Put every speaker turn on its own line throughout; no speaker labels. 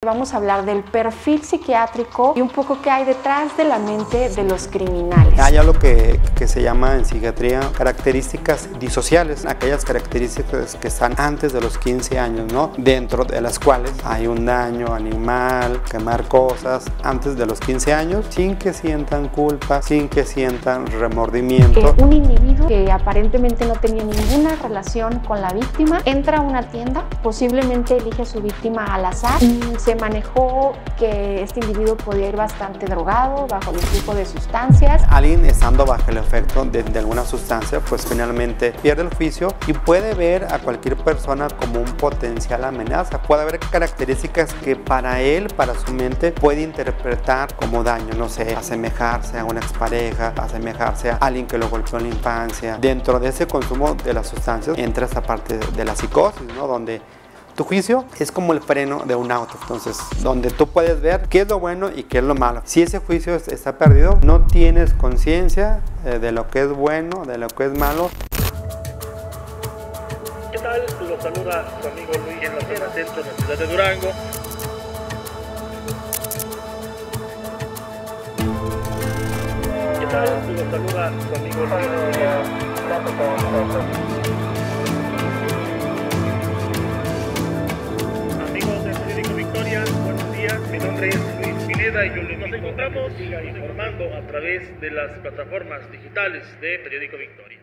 Vamos a hablar del perfil psiquiátrico y un poco qué hay detrás de la mente de los criminales.
Hay algo que se llama en psiquiatría características disociales, aquellas características que están antes de los 15 años, ¿no? Dentro de las cuales hay un daño animal, quemar cosas antes de los 15 años, sin que sientan culpa, sin que sientan remordimiento.
Un individuo que aparentemente no tenía ninguna relación con la víctima entra a una tienda, posiblemente elige a su víctima al azar. Se manejó que este individuo podía ir bastante drogado, bajo el influjo de sustancias.
Alguien estando bajo el efecto de alguna sustancia, pues finalmente pierde el juicio y puede ver a cualquier persona como un potencial amenaza. Puede haber características que para él, para su mente, puede interpretar como daño, no sé, asemejarse a una expareja, asemejarse a alguien que lo golpeó en la infancia. Dentro de ese consumo de las sustancias entra esa parte de la psicosis, ¿no? Donde tu juicio es como el freno de un auto, entonces, donde tú puedes ver qué es lo bueno y qué es lo malo. Si ese juicio está perdido, no tienes conciencia de lo que es bueno, de lo que es malo.
¿Qué tal? Los saluda su amigo Luis en la zona centro de la ciudad de Durango. ¿Qué tal? Los saluda su amigo Luis. Amigos del periódico Victoria, buenos días. Mi nombre es Luis Pineda y nos encontramos informando a través de las plataformas digitales de Periódico Victoria.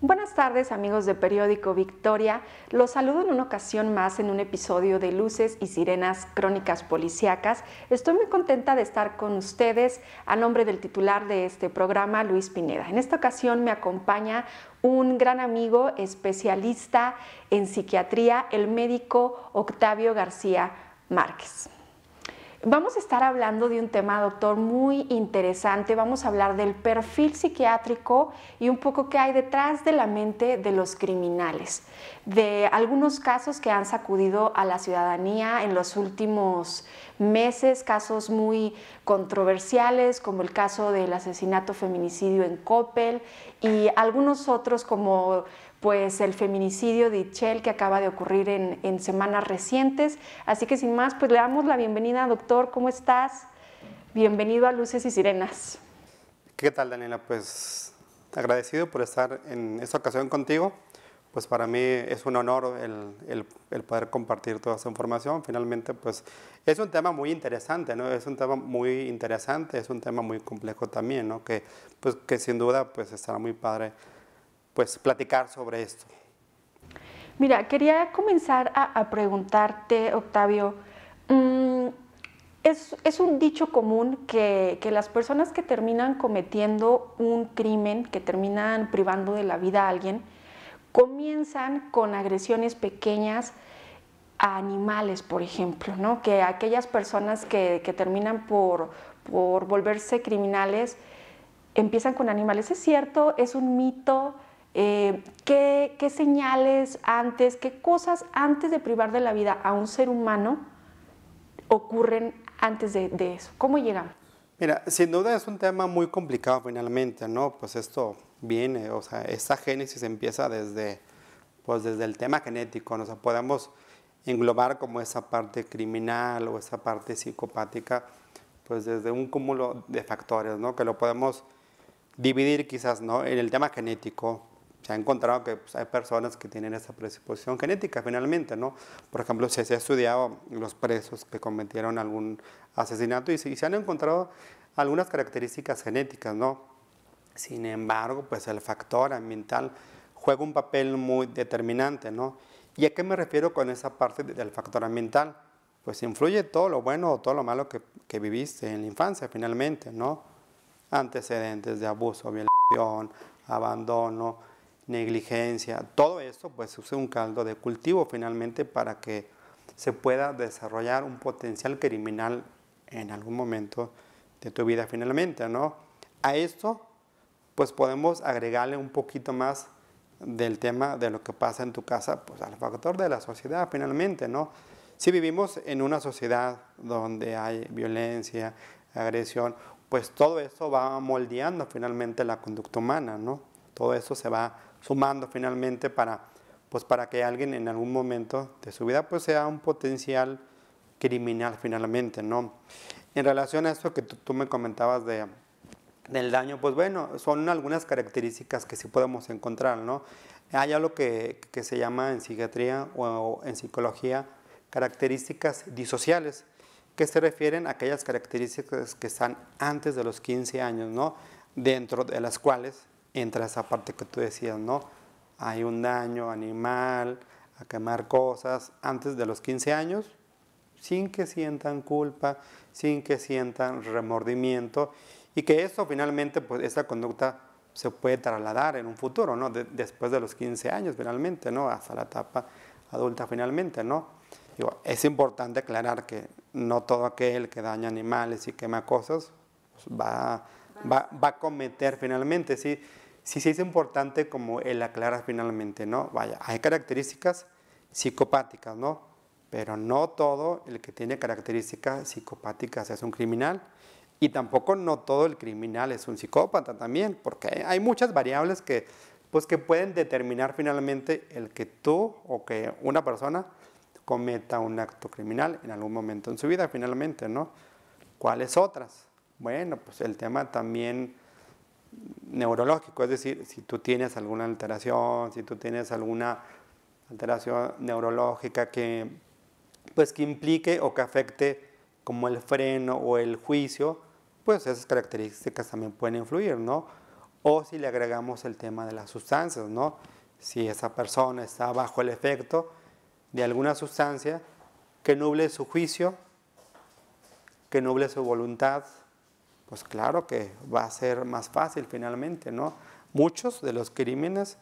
Buenas tardes, amigos de Periódico Victoria. Los saludo en una ocasión más en un episodio de Luces y Sirenas Crónicas Policíacas. Estoy muy contenta de estar con ustedes a nombre del titular de este programa, Luis Pineda. En esta ocasión me acompaña un gran amigo especialista en psiquiatría, el médico Octavio García Márquez. Vamos a estar hablando de un tema, doctor, muy interesante. Vamos a hablar del perfil psiquiátrico y un poco qué hay detrás de la mente de los criminales, de algunos casos que han sacudido a la ciudadanía en los últimos meses, casos muy controversiales como el caso del asesinato feminicidio en Coppel y algunos otros como pues el feminicidio de Itchel que acaba de ocurrir en semanas recientes. Así que sin más, pues le damos la bienvenida, doctor. ¿Cómo estás? Bienvenido a Luces y Sirenas.
¿Qué tal, Daniela? Pues agradecido por estar en esta ocasión contigo. Pues para mí es un honor el poder compartir toda esa información. Finalmente, pues es un tema muy interesante, ¿no? Es un tema muy interesante, es un tema muy complejo también, ¿no? Que sin duda pues estará muy padre pues platicar sobre esto.
Mira, quería comenzar a preguntarte, Octavio, es un dicho común que las personas que terminan cometiendo un crimen, que terminan privando de la vida a alguien, comienzan con agresiones pequeñas a animales, por ejemplo, ¿no? Que aquellas personas que terminan por volverse criminales empiezan con animales. ¿Es cierto? ¿Es un mito? ¿Qué señales antes, qué cosas antes de privar de la vida a un ser humano ocurren antes de eso? ¿Cómo llegamos?
Mira, sin duda es un tema muy complicado finalmente, ¿no? Pues esto viene, o sea, esta génesis empieza desde el tema genético, ¿no? O sea, podemos englobar como esa parte criminal o esa parte psicopática, pues desde un cúmulo de factores, ¿no? Que lo podemos dividir quizás, ¿no? En el tema genético. Se ha encontrado que pues, hay personas que tienen esa predisposición genética finalmente, ¿no? Por ejemplo, se ha estudiado los presos que cometieron algún asesinato y se han encontrado algunas características genéticas, ¿no? Sin embargo, pues el factor ambiental juega un papel muy determinante, ¿no? ¿Y a qué me refiero con esa parte del factor ambiental? Pues influye todo lo bueno o todo lo malo que viviste en la infancia finalmente, ¿no? Antecedentes de abuso, violación, abandono, negligencia, todo esto pues es un caldo de cultivo finalmente para que se pueda desarrollar un potencial criminal en algún momento de tu vida finalmente, ¿no? A esto pues podemos agregarle un poquito más del tema de lo que pasa en tu casa, pues al factor de la sociedad finalmente, ¿no? Si vivimos en una sociedad donde hay violencia, agresión, pues todo eso va moldeando finalmente la conducta humana, ¿no? Todo eso se va sumando finalmente para pues para que alguien en algún momento de su vida pues sea un potencial criminal finalmente, ¿no? En relación a esto que tú me comentabas del daño, pues bueno, son algunas características que sí podemos encontrar, ¿no? Hay algo que se llama en psiquiatría o en psicología características disociales, que se refieren a aquellas características que están antes de los 15 años, ¿no? Dentro de las cuales entra esa parte que tú decías, ¿no? Hay un daño animal, a quemar cosas antes de los 15 años, sin que sientan culpa, sin que sientan remordimiento, y que eso finalmente, pues esa conducta se puede trasladar en un futuro, ¿no? Después de los 15 años finalmente, ¿no? Hasta la etapa adulta finalmente, ¿no? Digo, es importante aclarar que no todo aquel que daña animales y quema cosas pues va a cometer finalmente, sí es importante como el aclarar finalmente, ¿no? Vaya, hay características psicopáticas, ¿no? Pero no todo el que tiene características psicopáticas es un criminal, y tampoco no todo el criminal es un psicópata también, porque hay muchas variables que pueden determinar finalmente el que tú o que una persona cometa un acto criminal en algún momento en su vida finalmente, ¿no? ¿Cuáles otras? Bueno, pues el tema también neurológico, es decir, si tú tienes alguna alteración, si tú tienes alguna alteración neurológica que implique o que afecte como el freno o el juicio, pues esas características también pueden influir, ¿no? O si le agregamos el tema de las sustancias, ¿no? Si esa persona está bajo el efecto de alguna sustancia que nuble su juicio, que nuble su voluntad, pues claro que va a ser más fácil finalmente, ¿no? Muchos de los crímenes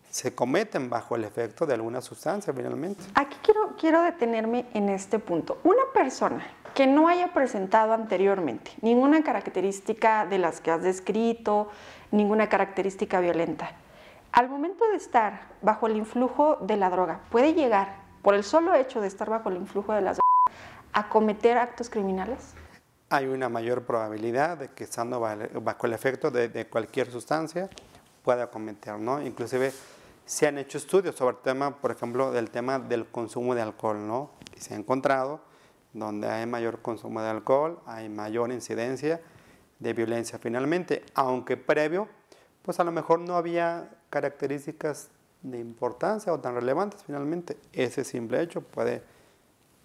se cometen bajo el efecto de alguna sustancia finalmente.
Aquí quiero detenerme en este punto. Una persona que no haya presentado anteriormente ninguna característica de las que has descrito, ninguna característica violenta, al momento de estar bajo el influjo de la droga, puede llegar, por el solo hecho de estar bajo el influjo de las drogas, a cometer actos criminales.
Hay una mayor probabilidad de que estando bajo el efecto de cualquier sustancia pueda cometer, ¿no? Inclusive se han hecho estudios sobre el tema, por ejemplo, del tema del consumo de alcohol, ¿no? Y se ha encontrado donde hay mayor consumo de alcohol, hay mayor incidencia de violencia finalmente, aunque previo, pues a lo mejor no había características de importancia o tan relevantes finalmente. Ese simple hecho puede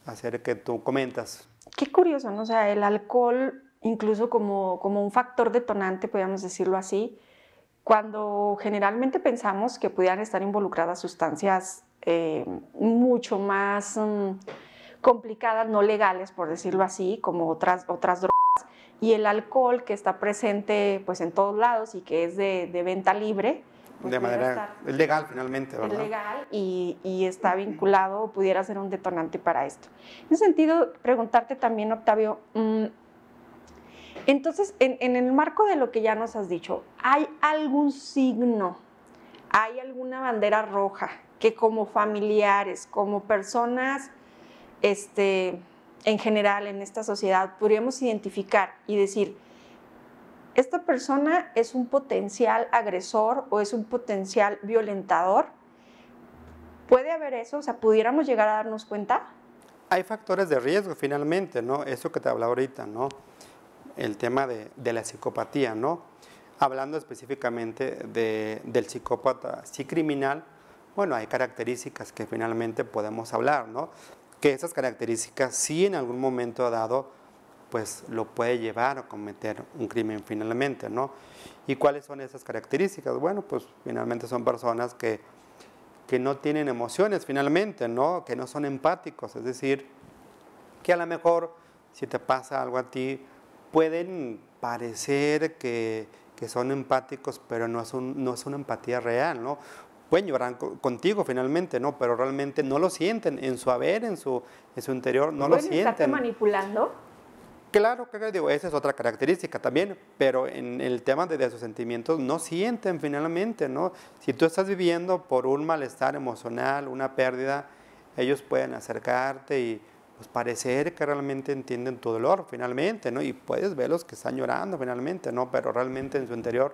hacer que tú comentas.
Qué curioso, ¿no? O sea, el alcohol, incluso como un factor detonante, podríamos decirlo así, cuando generalmente pensamos que pudieran estar involucradas sustancias mucho más complicadas, no legales, por decirlo así, como otras drogas, y el alcohol que está presente pues en todos lados y que es de venta libre, pues
de manera legal finalmente, ¿verdad?
Es legal y está vinculado o pudiera ser un detonante para esto. En ese sentido, preguntarte también, Octavio, entonces, en el marco de lo que ya nos has dicho, ¿hay algún signo, hay alguna bandera roja que como familiares, como personas en general en esta sociedad podríamos identificar y decir, esta persona es un potencial agresor o es un potencial violentador? ¿Puede haber eso? O sea, ¿pudiéramos llegar a darnos cuenta?
Hay factores de riesgo finalmente, ¿no? Eso que te hablaba ahorita, ¿no? El tema de la psicopatía, ¿no? Hablando específicamente del psicópata sí criminal, bueno, hay características que finalmente podemos hablar, ¿no? Que esas características sí en algún momento dado, pues lo puede llevar a cometer un crimen finalmente, ¿no? ¿Y cuáles son esas características? Bueno, pues finalmente son personas que no tienen emociones finalmente, ¿no? Que no son empáticos, es decir, que a lo mejor si te pasa algo a ti, pueden parecer que son empáticos, pero no es una empatía real, ¿no? Pueden llorar contigo finalmente, ¿no? Pero realmente no lo sienten en su haber, en su interior, no lo sienten.
¿Estarte manipulando?
Claro, digo, esa es otra característica también, pero en el tema de sus sentimientos no sienten finalmente, ¿no? Si tú estás viviendo por un malestar emocional, una pérdida, ellos pueden acercarte y pues parecer que realmente entienden tu dolor finalmente, ¿no? Y puedes verlos que están llorando finalmente, ¿no? Pero realmente en su interior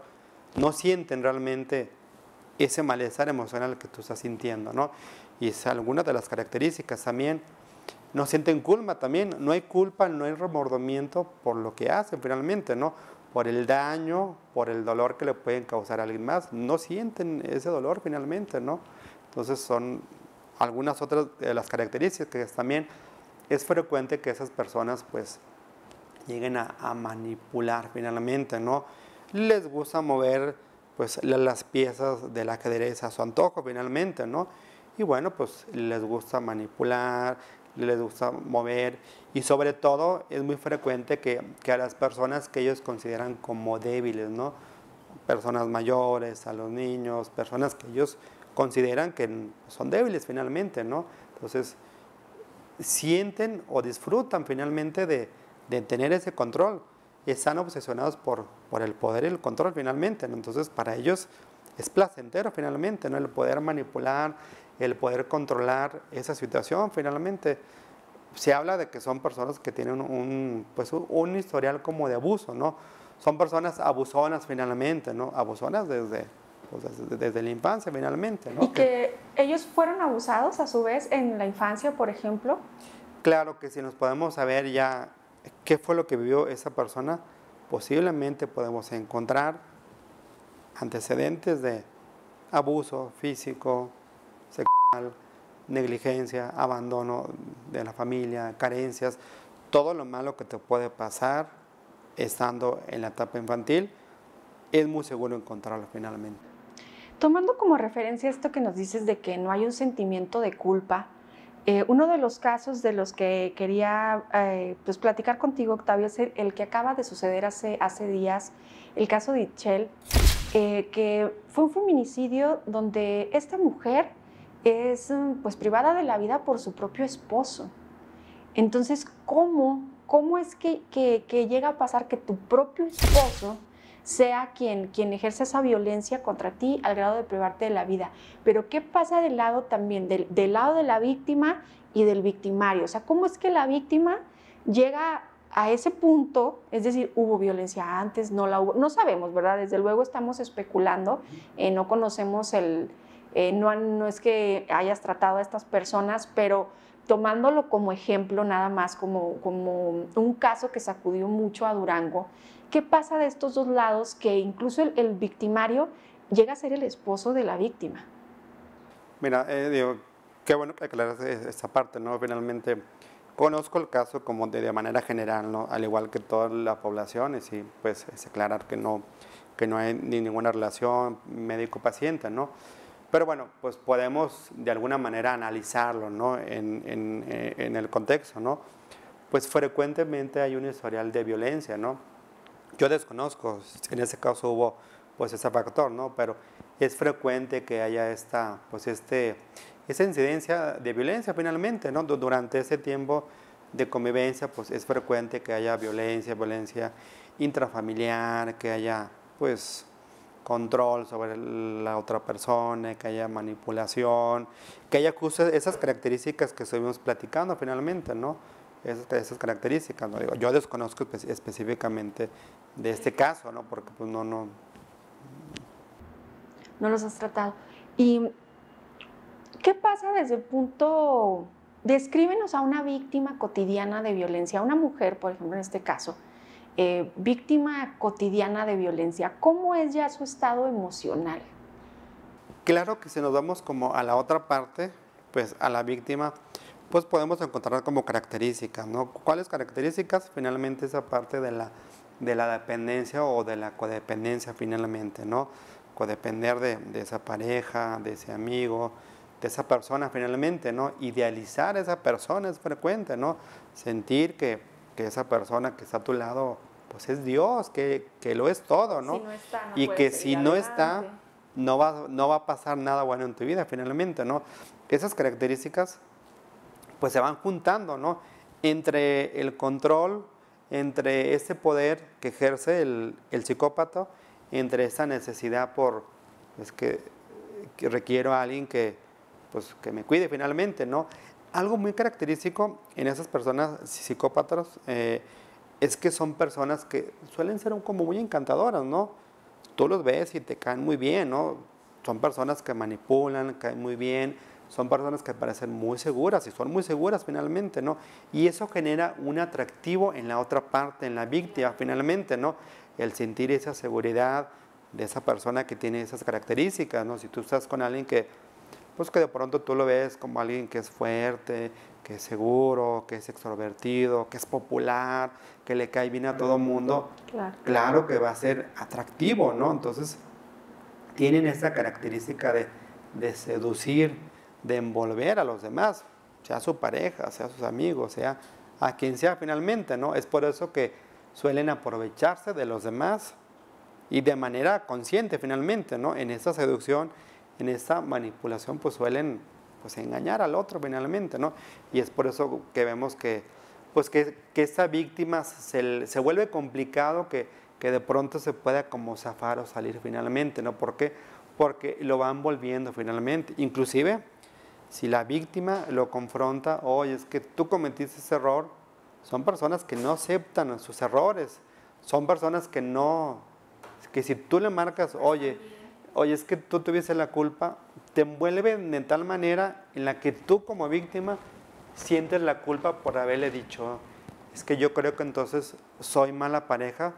no sienten realmente ese malestar emocional que tú estás sintiendo, ¿no? Y es alguna de las características también. No sienten culpa también, no hay culpa, no hay remordimiento por lo que hacen finalmente, ¿no? Por el daño, por el dolor que le pueden causar a alguien más, no sienten ese dolor finalmente, ¿no? Entonces son algunas otras de las características que también es frecuente que esas personas pues lleguen a manipular finalmente, ¿no? Les gusta mover pues las piezas del ajedrez a su antojo finalmente, ¿no? Y bueno, pues les gusta manipular, les gusta mover y sobre todo es muy frecuente que a las personas que ellos consideran como débiles, ¿no? Personas mayores, a los niños, personas que ellos consideran que son débiles finalmente, ¿no? Entonces sienten o disfrutan finalmente de tener ese control. Están obsesionados por el poder y el control finalmente, ¿no? Entonces para ellos es placentero finalmente, ¿no? El poder manipular, el poder controlar esa situación finalmente. Se habla de que son personas que tienen un historial como de abuso, ¿no? Son personas abusonas finalmente, ¿no? Abusonas desde la infancia finalmente, ¿no?
¿Y que ellos fueron abusados a su vez en la infancia, por ejemplo?
Claro que si nos podemos saber ya qué fue lo que vivió esa persona, posiblemente podemos encontrar antecedentes de abuso físico, sexual, negligencia, abandono de la familia, carencias, todo lo malo que te puede pasar estando en la etapa infantil, es muy seguro encontrarlo finalmente.
Tomando como referencia esto que nos dices de que no hay un sentimiento de culpa, uno de los casos de los que quería pues platicar contigo, Octavio, es el que acaba de suceder hace días, el caso de Itchel, que fue un feminicidio donde esta mujer es pues privada de la vida por su propio esposo. Entonces, ¿cómo es que llega a pasar que tu propio esposo sea quien ejerce esa violencia contra ti al grado de privarte de la vida? Pero ¿qué pasa del lado también, del lado de la víctima y del victimario? O sea, ¿cómo es que la víctima llega a ese punto? Es decir, ¿hubo violencia antes? ¿No la hubo? No sabemos, ¿verdad? Desde luego estamos especulando, no conocemos no es que hayas tratado a estas personas, pero tomándolo como ejemplo nada más, como un caso que sacudió mucho a Durango. ¿Qué pasa de estos dos lados que incluso el victimario llega a ser el esposo de la víctima?
Mira, digo, qué bueno que aclaras esta parte, ¿no? Finalmente, conozco el caso como de manera general, ¿no? Al igual que toda la población, y sí, pues es aclarar que no hay ni ninguna relación médico-paciente, ¿no? Pero bueno, pues podemos de alguna manera analizarlo, ¿no? En el contexto, ¿no? Pues frecuentemente hay un historial de violencia, ¿no? Yo desconozco si en ese caso hubo pues ese factor, ¿no? Pero es frecuente que haya esa incidencia de violencia finalmente, ¿no? Durante ese tiempo de convivencia, pues es frecuente que haya violencia intrafamiliar, que haya pues control sobre la otra persona, que haya manipulación, que haya justo esas características que estuvimos platicando finalmente, ¿no? Esas características, ¿no? Digo, yo desconozco específicamente de este caso, ¿no? Porque pues no
los has tratado. ¿Y qué pasa desde el punto? Descríbenos a una víctima cotidiana de violencia, a una mujer, por ejemplo, en este caso, víctima cotidiana de violencia. ¿Cómo es ya su estado emocional?
Claro que si nos vamos como a la otra parte, pues a la víctima, pues podemos encontrar como características, ¿no? ¿Cuáles características? Finalmente esa parte de la dependencia o de la codependencia finalmente, ¿no? Codepender de esa pareja, de ese amigo, de esa persona finalmente, ¿no? Idealizar a esa persona es frecuente, ¿no? Sentir que esa persona que está a tu lado, pues es Dios, que lo es todo, ¿no?
Si no está, no
y
puede
que
seguir
si no
adelante.
está, no va a pasar nada bueno en tu vida finalmente, ¿no? Esas características pues se van juntando, ¿no? Entre el control, entre ese poder que ejerce el psicópata, entre esa necesidad pues que requiero a alguien que me cuide finalmente, ¿no? Algo muy característico en esas personas psicópatas es que son personas que suelen ser como muy encantadoras, ¿no? Tú los ves y te caen muy bien, ¿no? son personas que manipulan, caen muy bien, son personas que parecen muy seguras y son muy seguras finalmente, ¿no? Y eso genera un atractivo en la otra parte, en la víctima finalmente, ¿no? El sentir esa seguridad de esa persona que tiene esas características, ¿no? Si tú estás con alguien que, pues que de pronto tú lo ves como alguien que es fuerte, que es seguro, que es extrovertido, que es popular, que le cae bien a todo mundo, claro que va a ser atractivo, ¿no? Entonces, tienen esa característica de seducir, de envolver a los demás, sea su pareja, sea sus amigos, sea a quien sea finalmente, ¿no? Es por eso que suelen aprovecharse de los demás y de manera consciente finalmente, ¿no? En esta seducción, en esta manipulación, pues suelen pues engañar al otro finalmente, ¿no? Y es por eso que vemos que pues que esta víctima se vuelve complicado que de pronto se pueda como zafar o salir finalmente, ¿no? ¿Por qué? Porque lo van volviendo finalmente. Inclusive, si la víctima lo confronta, oye, es que tú cometiste ese error, son personas que no aceptan sus errores, son personas que no, que si tú le marcas, oye, es que tú tuviste la culpa, te envuelven de tal manera en la que tú como víctima sientes la culpa por haberle dicho, es que yo creo que entonces soy mala pareja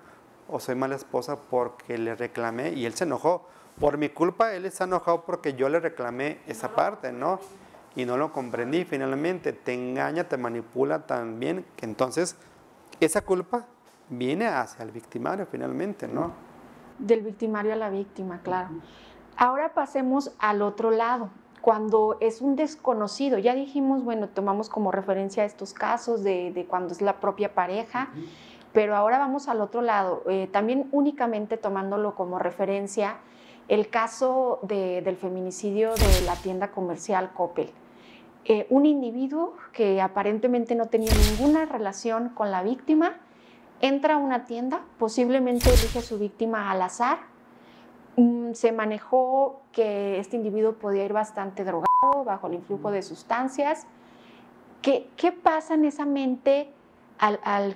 o soy mala esposa porque le reclamé y él se enojó. Por mi culpa él está enojado porque yo le reclamé esa parte, ¿no? Y no lo comprendí finalmente. Te engaña, te manipula tan bien que entonces esa culpa viene hacia el victimario finalmente, ¿no?
Del victimario a la víctima, claro. Ahora pasemos al otro lado. Cuando es un desconocido, ya dijimos, bueno, tomamos como referencia estos casos de cuando es la propia pareja, pero ahora vamos al otro lado, también únicamente tomándolo como referencia, el caso del feminicidio de la tienda comercial Coppel. Un individuo que aparentemente no tenía ninguna relación con la víctima, entra a una tienda, posiblemente elige a su víctima al azar. Se manejó que este individuo podía ir bastante drogado, bajo el influjo de sustancias. ¿Qué pasa en esa mente?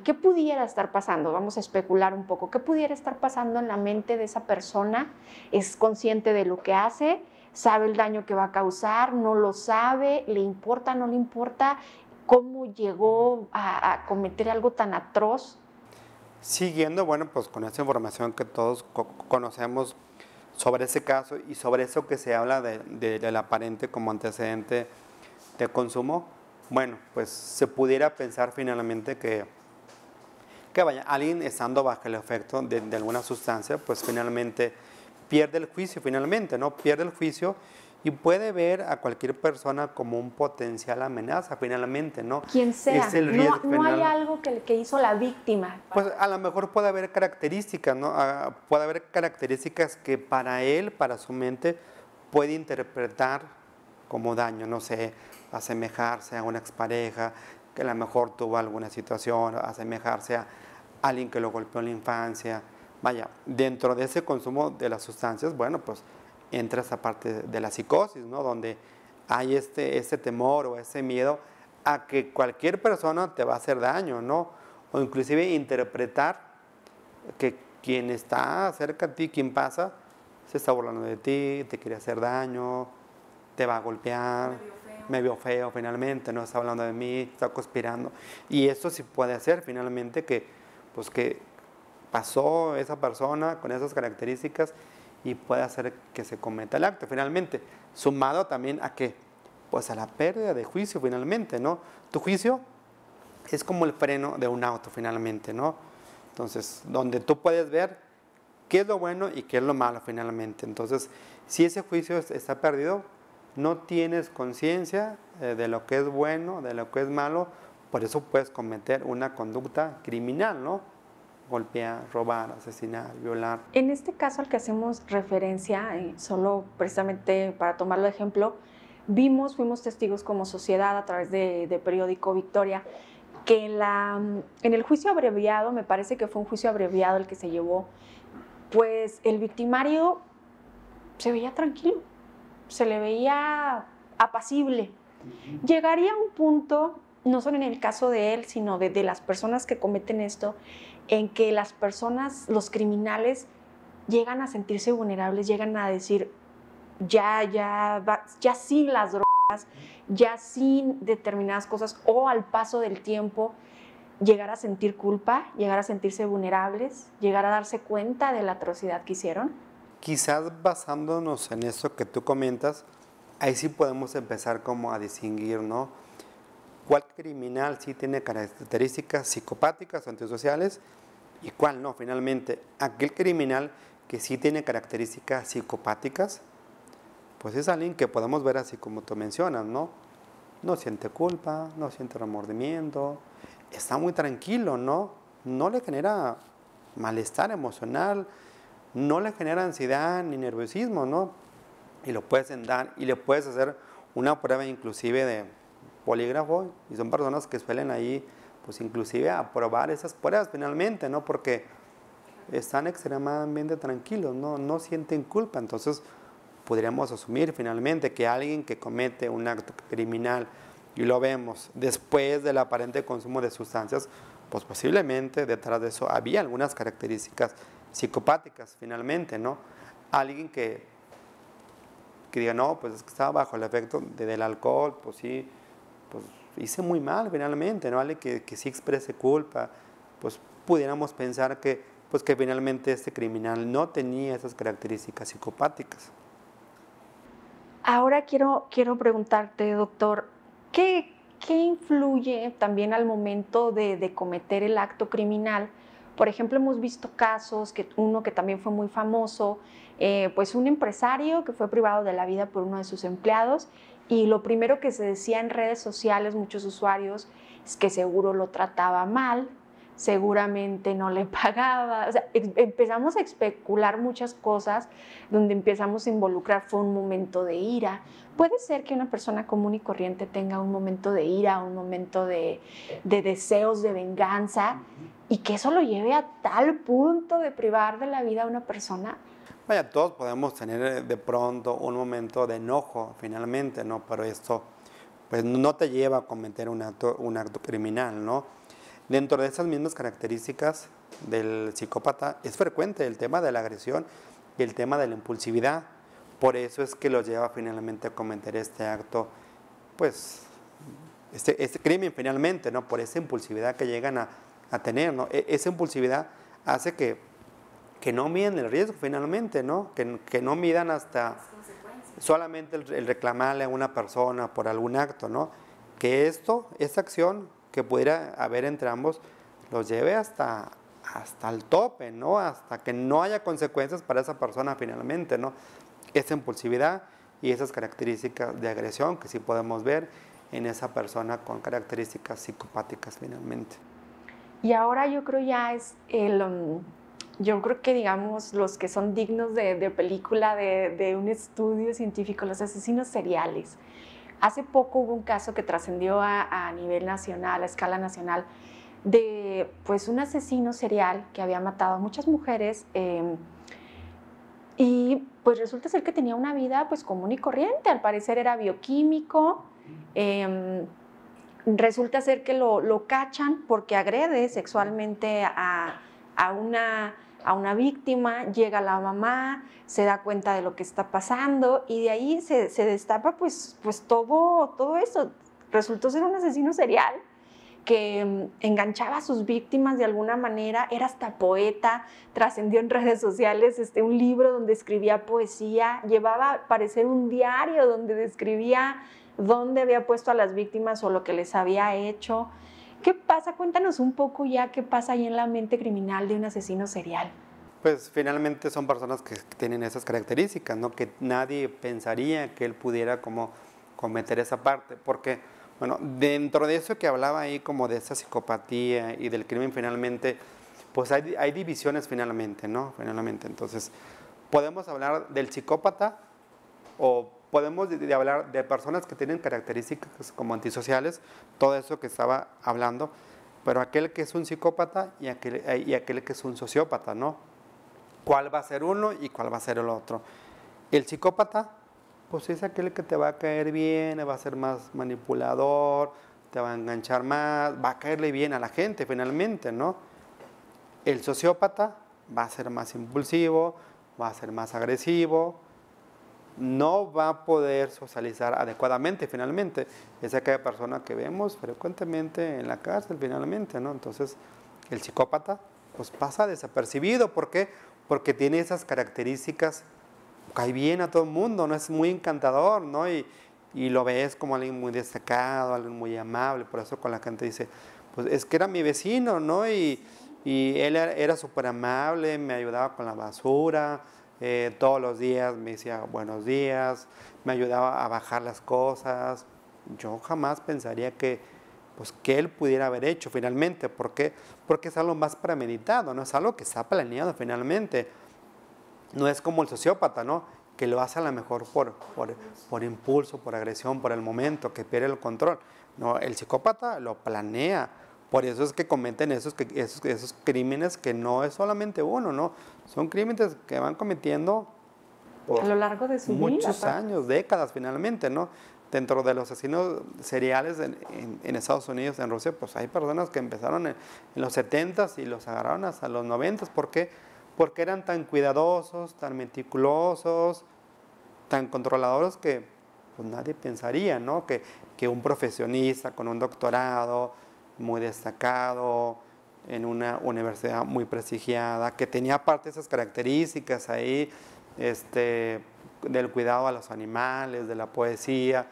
¿Qué pudiera estar pasando? Vamos a especular un poco. ¿Qué pudiera estar pasando en la mente de esa persona? ¿Es consciente de lo que hace? ¿Sabe el daño que va a causar? ¿No lo sabe? ¿Le importa? ¿No le importa? ¿Cómo llegó a cometer algo tan atroz?
Siguiendo, bueno, pues con esta información que todos conocemos sobre ese caso y sobre eso que se habla del aparente como antecedente de consumo, bueno, pues se pudiera pensar finalmente que vaya, alguien estando bajo el efecto de alguna sustancia, pues finalmente pierde el juicio finalmente, ¿no? Pierde el juicio y puede ver a cualquier persona como un potencial amenaza finalmente, ¿no?
Quien sea,
es el riesgo
no hay algo que hizo la víctima.
Pues a lo mejor puede haber características, ¿no? Puede haber características que para él, para su mente, puede interpretar como daño, no sé, asemejarse a una expareja que a lo mejor tuvo alguna situación, asemejarse a alguien que lo golpeó en la infancia. Vaya, dentro de ese consumo de las sustancias, bueno, pues entra esa parte de la psicosis, ¿no? Donde hay este temor o ese miedo a que cualquier persona te va a hacer daño, ¿no? O inclusive interpretar que quien está cerca de ti, quien pasa, se está burlando de ti, te quiere hacer daño, te va a golpear, me vio feo finalmente, no está hablando de mí, está conspirando. Y esto sí puede hacer finalmente que pasó esa persona con esas características y puede hacer que se cometa el acto finalmente, sumado también a que, pues a la pérdida de juicio finalmente, ¿no? Tu juicio es como el freno de un auto finalmente, ¿no? Entonces, donde tú puedes ver qué es lo bueno y qué es lo malo finalmente. Entonces, si ese juicio está perdido, no tienes conciencia de lo que es bueno, de lo que es malo, por eso puedes cometer una conducta criminal, ¿no? Golpear, robar, asesinar, violar.
En este caso al que hacemos referencia, solo precisamente para tomarlo de ejemplo, fuimos testigos como sociedad a través de Periódico Victoria, que en el juicio abreviado, me parece que fue un juicio abreviado el que se llevó, pues el victimario se veía tranquilo, se le veía apacible. Llegaría a un punto, no solo en el caso de él, sino de las personas que cometen esto, en que las personas, los criminales, llegan a sentirse vulnerables, llegan a decir, ya sin las drogas, ya sin determinadas cosas, o al paso del tiempo llegar a sentir culpa, llegar a sentirse vulnerables, llegar a darse cuenta de la atrocidad que hicieron?
Quizás basándonos en eso que tú comentas, ahí sí podemos empezar como a distinguir, ¿no? ¿Cuál criminal sí tiene características psicopáticas o antisociales y cuál no? Finalmente, aquel criminal que sí tiene características psicopáticas, pues es alguien que podemos ver así como tú mencionas, ¿no? No siente culpa, no siente remordimiento, está muy tranquilo, ¿no? No le genera malestar emocional, no le genera ansiedad ni nerviosismo, ¿no? Y lo puedes dar y le puedes hacer una prueba inclusive de polígrafo, y son personas que suelen ahí pues inclusive aprobar esas pruebas finalmente, ¿no? Porque están extremadamente tranquilos, no sienten culpa. Entonces podríamos asumir finalmente que alguien que comete un acto criminal y lo vemos después del aparente consumo de sustancias, pues posiblemente detrás de eso había algunas características psicopáticas finalmente, ¿no? Alguien que diga, no, pues es que estaba bajo el efecto del alcohol, pues sí, pues hice muy mal finalmente, ¿no? Alguien que sí exprese culpa, pues pudiéramos pensar que, pues que finalmente este criminal no tenía esas características psicopáticas.
Ahora quiero preguntarte, doctor, ¿qué influye también al momento de cometer el acto criminal? Por ejemplo, hemos visto casos, uno que también fue muy famoso, pues un empresario que fue privado de la vida por uno de sus empleados, y lo primero que se decía en redes sociales, muchos usuarios, es que seguro lo trataba mal, seguramente no le pagaba. O sea, empezamos a especular muchas cosas donde empezamos a involucrar, fue un momento de ira. Puede ser que una persona común y corriente tenga un momento de ira, un momento de deseos de venganza, y que eso lo lleve a tal punto de privar de la vida a una persona.
Vaya, todos podemos tener de pronto un momento de enojo finalmente, ¿no? Pero esto pues no te lleva a cometer un acto criminal, ¿no? Dentro de esas mismas características del psicópata es frecuente el tema de la agresión y el tema de la impulsividad. Por eso es que los lleva finalmente a cometer este acto, pues, este crimen finalmente, ¿no? Por esa impulsividad que llegan a tener, ¿no? Esa impulsividad hace que no midan el riesgo finalmente, ¿no? Que no midan hasta solamente el reclamarle a una persona por algún acto, ¿no? Que esta acción que pudiera haber entre ambos los lleve hasta el tope, ¿no? Hasta que no haya consecuencias para esa persona finalmente, ¿no? Esa impulsividad y esas características de agresión que sí podemos ver en esa persona con características psicopáticas finalmente.
Y ahora yo creo yo creo que, digamos, los que son dignos de película, de un estudio científico, los asesinos seriales. Hace poco hubo un caso que trascendió a nivel nacional, a escala nacional, de pues un asesino serial que había matado a muchas mujeres, y pues resulta ser que tenía una vida pues común y corriente. Al parecer era bioquímico. Resulta ser que lo cachan porque agrede sexualmente a una víctima. Llega la mamá, se da cuenta de lo que está pasando, y de ahí se destapa pues todo eso. Resultó ser un asesino serial que enganchaba a sus víctimas de alguna manera, era hasta poeta, trascendió en redes sociales un libro donde escribía poesía, llevaba a parecer un diario donde describía dónde había puesto a las víctimas o lo que les había hecho. ¿Qué pasa? Cuéntanos un poco ya qué pasa ahí en la mente criminal de un asesino serial.
Pues finalmente son personas que tienen esas características, ¿no? Que nadie pensaría que él pudiera como cometer esa parte, porque, bueno, dentro de eso que hablaba ahí como de esa psicopatía y del crimen finalmente, pues hay divisiones finalmente, ¿no? Finalmente, entonces, podemos hablar del psicópata o podemos hablar de personas que tienen características como antisociales, todo eso que estaba hablando, pero aquel que es un psicópata y aquel que es un sociópata, ¿no? ¿Cuál va a ser uno y cuál va a ser el otro? El psicópata, pues es aquel que te va a caer bien, va a ser más manipulador, te va a enganchar más, va a caerle bien a la gente finalmente, ¿no? El sociópata va a ser más impulsivo, va a ser más agresivo, no va a poder socializar adecuadamente finalmente. Es aquella persona que vemos frecuentemente en la cárcel finalmente, ¿no? Entonces, el psicópata pues pasa desapercibido. ¿Por qué? Porque tiene esas características, cae bien a todo el mundo, ¿no? Es muy encantador, ¿no? Y lo ves como alguien muy destacado, alguien muy amable. Por eso con la gente dice, pues es que era mi vecino, ¿no? Y él era súper amable, me ayudaba con la basura, todos los días me decía buenos días, me ayudaba a bajar las cosas. Yo jamás pensaría que él pudiera haber hecho finalmente. ¿Por qué? Porque es algo más premeditado, no es algo que está planeado finalmente. No es como el sociópata, ¿no? Que lo hace a lo mejor por impulso, por agresión, por el momento, que pierde el control. No, el psicópata lo planea. Por eso es que cometen esos crímenes, que no es solamente uno, ¿no? Son crímenes que van cometiendo
a lo largo de su vida.
Muchos años, décadas finalmente, ¿no? Dentro de los asesinos seriales en Estados Unidos, en Rusia, pues hay personas que empezaron en los 70s y los agarraron hasta los 90s. ¿Por qué? Porque eran tan cuidadosos, tan meticulosos, tan controladores que pues nadie pensaría, ¿no? Que un profesionista con un doctorado muy destacado, en una universidad muy prestigiada, que tenía aparte esas características ahí, del cuidado a los animales, de la poesía.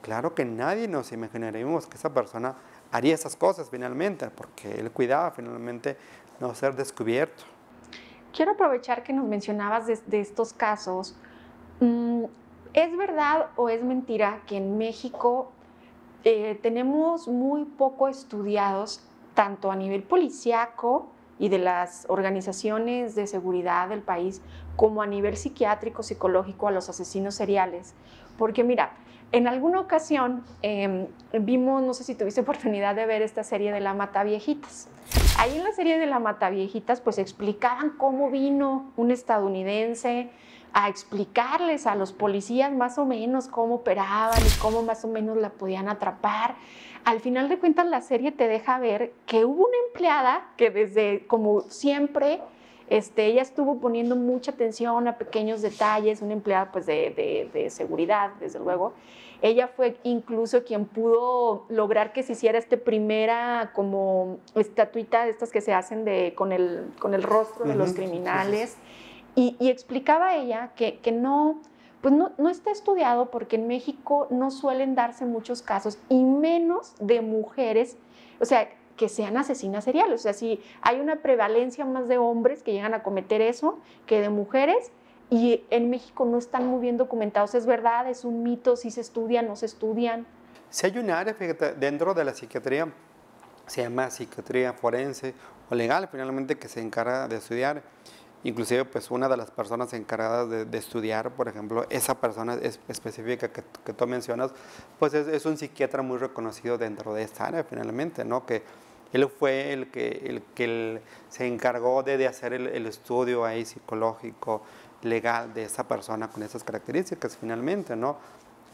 Claro que nadie nos imaginaríamos que esa persona haría esas cosas finalmente, porque él cuidaba finalmente no ser descubierto.
Quiero aprovechar que nos mencionabas de estos casos. ¿Es verdad o es mentira que en México tenemos muy poco estudiados, tanto a nivel policíaco y de las organizaciones de seguridad del país, como a nivel psiquiátrico, psicológico, a los asesinos seriales? Porque mira, en alguna ocasión vimos, no sé si tuviste oportunidad de ver esta serie de La Mataviejitas. Ahí en la serie de La Mataviejitas pues explicaban cómo vino un estadounidense a explicarles a los policías más o menos cómo operaban y cómo más o menos la podían atrapar. Al final de cuentas, la serie te deja ver que hubo una empleada que desde, como siempre, ella estuvo poniendo mucha atención a pequeños detalles, una empleada pues de seguridad, desde luego. Ella fue incluso quien pudo lograr que se hiciera primera como estatuita de estas que se hacen con el rostro de los criminales. Y explicaba ella que no, pues no está estudiado porque en México no suelen darse muchos casos, y menos de mujeres, o sea, que sean asesinas seriales. O sea, si hay una prevalencia más de hombres que llegan a cometer eso que de mujeres, y en México no están muy bien documentados. ¿Es verdad? ¿Es un mito? ¿Si se estudian, no se estudian?
Si hay un área, fíjate, dentro de la psiquiatría, se llama psiquiatría forense o legal, finalmente, que se encarga de estudiar. Inclusive, pues una de las personas encargadas de estudiar, por ejemplo, esa persona específica que tú mencionas, pues es un psiquiatra muy reconocido dentro de esta área, finalmente, ¿no? Que él fue el que se encargó de hacer el estudio ahí psicológico, legal de esa persona con esas características, finalmente, ¿no?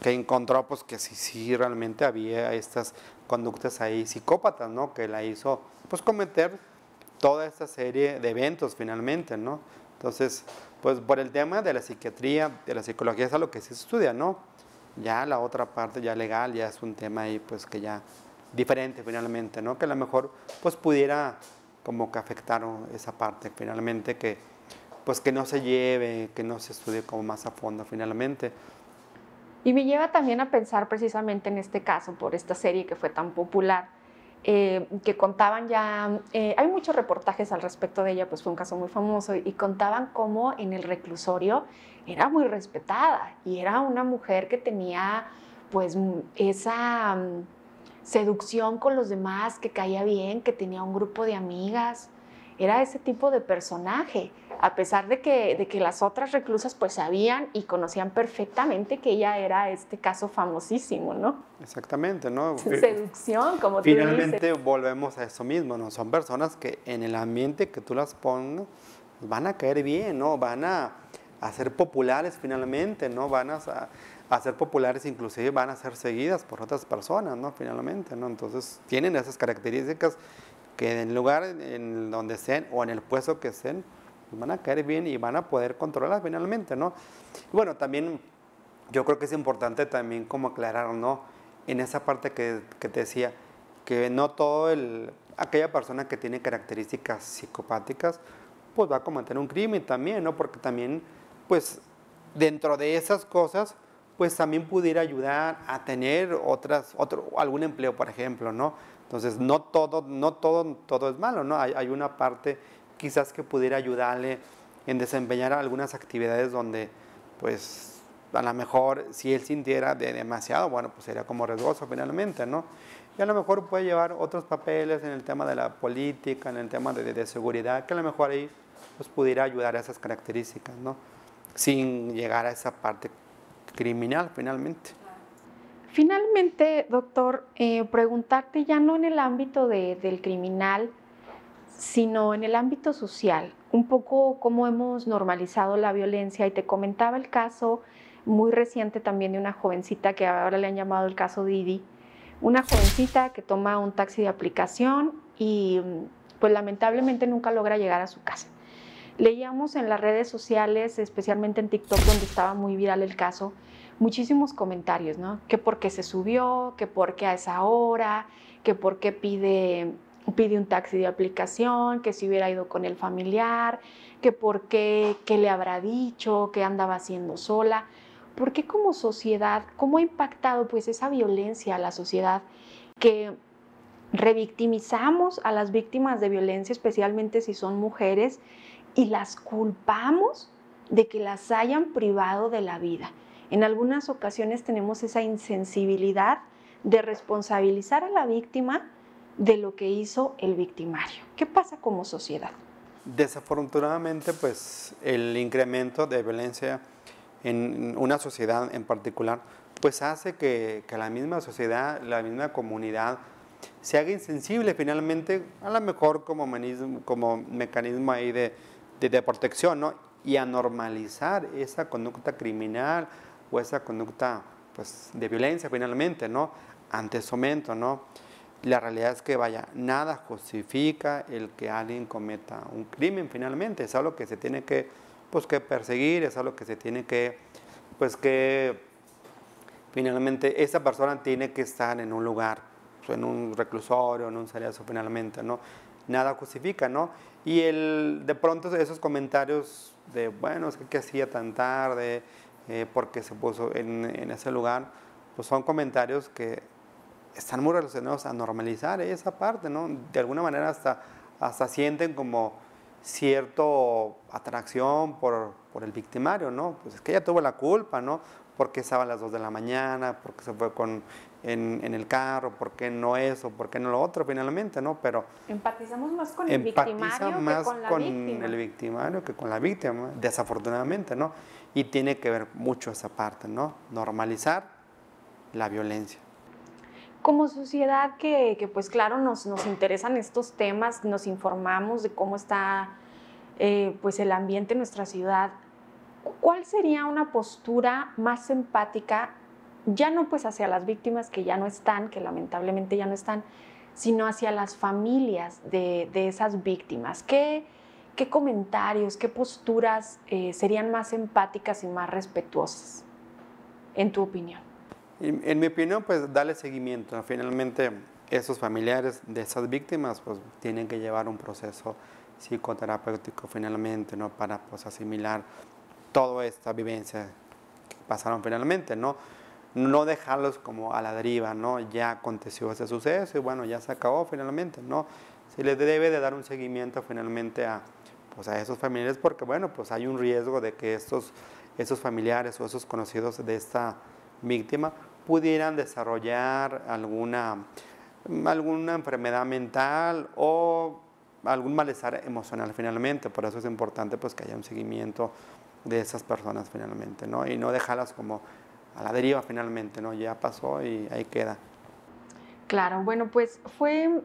Que encontró, pues, que sí realmente había estas conductas ahí psicópatas, ¿no? Que la hizo, pues, cometer toda esta serie de eventos finalmente, ¿no? Entonces, pues por el tema de la psiquiatría, de la psicología, es algo que se estudia, ¿no? Ya la otra parte, ya legal, ya es un tema ahí, pues que ya diferente finalmente, ¿no? Que a lo mejor, pues pudiera como que afectar esa parte finalmente, que pues que no se lleve, que no se estudie como más a fondo finalmente.
Y me lleva también a pensar precisamente en este caso, por esta serie que fue tan popular, que contaban ya, hay muchos reportajes al respecto de ella, pues fue un caso muy famoso, y contaban cómo en el reclusorio era muy respetada y era una mujer que tenía pues esa seducción con los demás, que caía bien, que tenía un grupo de amigas. Era ese tipo de personaje, a pesar de que las otras reclusas pues sabían y conocían perfectamente que ella era este caso famosísimo, ¿no?
Exactamente, ¿no?
Seducción, como tú dices.
Finalmente volvemos a eso mismo, ¿no? Son personas que en el ambiente que tú las pongas van a caer bien, ¿no? Van a ser populares finalmente, ¿no? Van a ser populares, inclusive van a ser seguidas por otras personas, ¿no? Finalmente, ¿no? Entonces tienen esas características que en el lugar en donde estén o en el puesto que estén, van a caer bien y van a poder controlar finalmente, ¿no? Y bueno, también yo creo que es importante también como aclarar, ¿no? En esa parte que te decía, que no aquella persona que tiene características psicopáticas, pues va a cometer un crimen también, ¿no? Porque también, pues, dentro de esas cosas, pues también pudiera ayudar a tener algún empleo, por ejemplo, ¿no? Entonces, no todo es malo, ¿no? Hay una parte quizás que pudiera ayudarle en desempeñar algunas actividades donde, pues, a lo mejor si él sintiera demasiado, bueno, pues sería como riesgoso finalmente, ¿no? Y a lo mejor puede llevar otros papeles en el tema de la política, en el tema de seguridad, que a lo mejor ahí pues pudiera ayudar a esas características, ¿no? Sin llegar a esa parte criminal finalmente.
Finalmente, doctor, preguntarte ya no en el ámbito del criminal, sino en el ámbito social, un poco cómo hemos normalizado la violencia, y te comentaba el caso muy reciente también de una jovencita que ahora le han llamado el caso Didi, una jovencita que toma un taxi de aplicación y pues lamentablemente nunca logra llegar a su casa. Leíamos en las redes sociales, especialmente en TikTok, donde estaba muy viral el caso, muchísimos comentarios, ¿no? Que por qué se subió, que por qué a esa hora, que por qué pide un taxi de aplicación, que si hubiera ido con el familiar, que por qué le habrá dicho, qué andaba haciendo sola. ¿Por qué como sociedad, cómo ha impactado pues esa violencia a la sociedad, que revictimizamos a las víctimas de violencia, especialmente si son mujeres, y las culpamos de que las hayan privado de la vida? En algunas ocasiones tenemos esa insensibilidad de responsabilizar a la víctima de lo que hizo el victimario. ¿Qué pasa como sociedad?
Desafortunadamente, pues el incremento de violencia en una sociedad en particular, pues hace que la misma sociedad, la misma comunidad se haga insensible finalmente, a lo mejor como mecanismo ahí de protección, ¿no? Y a normalizar esa conducta criminal o esa conducta pues, de violencia finalmente, ¿no? Ante ese momento, ¿no? La realidad es que, vaya, nada justifica el que alguien cometa un crimen finalmente. Es algo que se tiene que perseguir, es algo que se tiene que finalmente esa persona tiene que estar en un lugar, en un reclusorio, en un salazo finalmente, ¿no? Nada justifica, ¿no? Y de pronto esos comentarios de, bueno, es que ¿qué hacía tan tarde? ¿Por qué se puso en ese lugar? Pues son comentarios que están muy relacionados a normalizar esa parte, ¿no? De alguna manera hasta sienten como cierta atracción por el victimario, ¿no? Pues es que ella tuvo la culpa, ¿no? ¿Por qué estaba a las 2 de la mañana? ¿Por qué se fue en el carro? ¿Por qué no eso? ¿Por qué no lo otro finalmente, no? Pero
empatizamos más con el victimario que con la víctima.
El victimario que con la víctima, desafortunadamente, ¿no? Y tiene que ver mucho esa parte, ¿no? Normalizar la violencia.
Como sociedad que pues claro, nos interesan estos temas, nos informamos de cómo está pues el ambiente en nuestra ciudad, ¿cuál sería una postura más empática, ya no pues hacia las víctimas que ya no están, que lamentablemente ya no están, sino hacia las familias de esas víctimas? ¿Qué comentarios, qué posturas serían más empáticas y más respetuosas, en tu opinión?
En mi opinión, pues darle seguimiento. Finalmente, esos familiares de esas víctimas pues tienen que llevar un proceso psicoterapéutico finalmente, ¿no? Para pues asimilar toda esta vivencia que pasaron finalmente, ¿no? No dejarlos como a la deriva, ¿no? Ya aconteció ese suceso y bueno, ya se acabó finalmente, ¿no? Se les debe de dar un seguimiento finalmente a esos familiares, porque bueno, pues hay un riesgo de que esos familiares o esos conocidos de esta víctima pudieran desarrollar alguna enfermedad mental o algún malestar emocional finalmente. Por eso es importante pues que haya un seguimiento de esas personas finalmente, ¿no? Y no dejarlas como a la deriva finalmente, ¿no? Ya pasó y ahí queda.
Claro, bueno, pues fue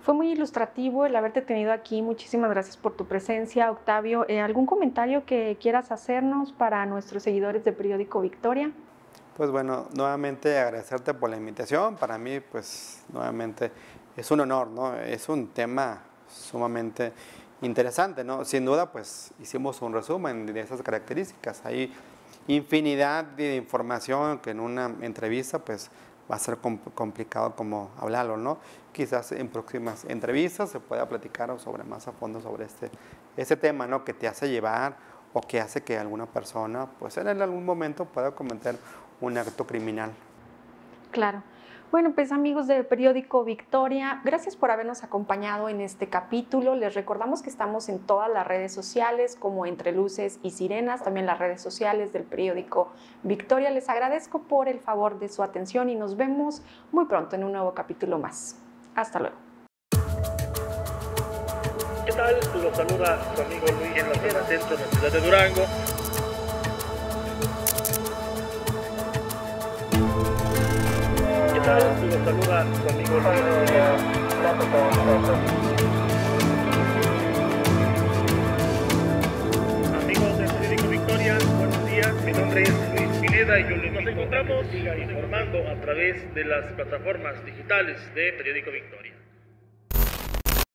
muy ilustrativo el haberte tenido aquí. Muchísimas gracias por tu presencia, Octavio. ¿Algún comentario que quieras hacernos para nuestros seguidores de Periódico Victoria?
Pues bueno, nuevamente agradecerte por la invitación. Para mí, pues nuevamente es un honor, ¿no? Es un tema sumamente interesante, ¿no? Sin duda, pues hicimos un resumen de esas características. Hay infinidad de información que en una entrevista pues va a ser complicado como hablarlo, ¿no? Quizás en próximas entrevistas se pueda platicar sobre más a fondo sobre este tema, ¿no? Que te hace llevar o que hace que alguna persona pues en algún momento pueda cometer un acto criminal.
Claro. Bueno, pues amigos del periódico Victoria, gracias por habernos acompañado en este capítulo. Les recordamos que estamos en todas las redes sociales como Entre Luces y Sirenas, también las redes sociales del periódico Victoria. Les agradezco por el favor de su atención y nos vemos muy pronto en un nuevo capítulo más. Hasta luego.
¿Qué tal? Los saluda su amigo Luis en la zona centro de la ciudad de Durango. ¿Qué tal? Los saluda su amigo Luis. Amigos del periódico Victoria, buenos días. Mi nombre es Luis Pineda y nos encontramos informando a través de las plataformas digitales de Periódico Victoria.